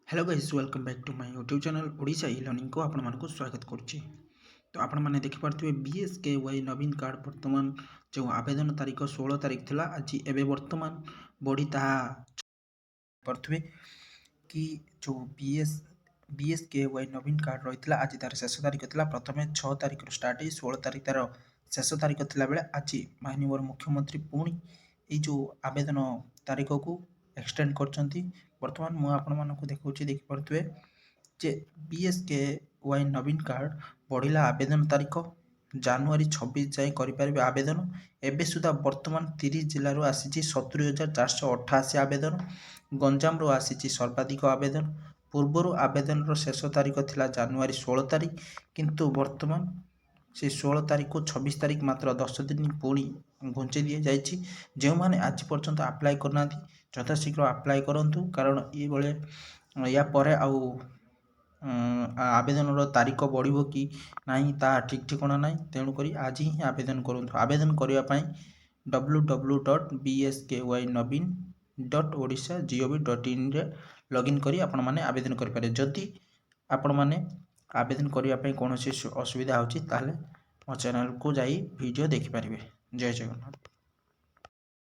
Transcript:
Hello guys welcome back to my YouTube channel Odisha e learning को आपण मानक स्वागत करुच्ची। तो आपण मैंने देखिपे BSKY नवीन कार्ड वर्तमान जो आवेदन तारीख 16 तारीख थी आज एवं वर्तमान बढ़ी पारे कि जो BSKY नवीन कार्ड रही आज तार शेष तारीख थी प्रथम 6 तारीख स्टार्ट 16 तारीख तार शेष तारीख थी बेले आज माननीय मुख्यमंत्री पुणी जो आवेदन तारीख को एक्सटेंड कर बर्तमान मुझे देखा देखिपे जे BSKY नवीन कार्ड बढ़ला आवेदन तारीख जनवरी 26 जाए करें आवेदन एवं सुधा बर्तमान 30 जिलूर आसी 70,488 आवेदन गंजाम आसी सर्वाधिक आवेदन पूर्वर आवेदन शेष तारीख थी जनवरी 16 तारीख किंतु बर्तमान से 16 तारीख को 26 तारीख मात्र 10 दिन पुणी घुंचे दी जाइए जो मैंने आज पर्यंत आप्लाय करना यथाशीघ्र आप्लाय करूँ कारण ये या परे आउ आवेदन तारीख बढ़ो कि नहीं ता ठीक ठिकाना ना तेणुक आज ही आवेदन करूँ आवेदन करने www.bskynaveen.odisha.gov.in लॉगिन करी आपण माने आवेदन करें जदि आपण माने आवेदन करने कौन असुविधा होची ताले मो चैनल को जाई वीडियो देखिपारे। जय जगन्नाथ।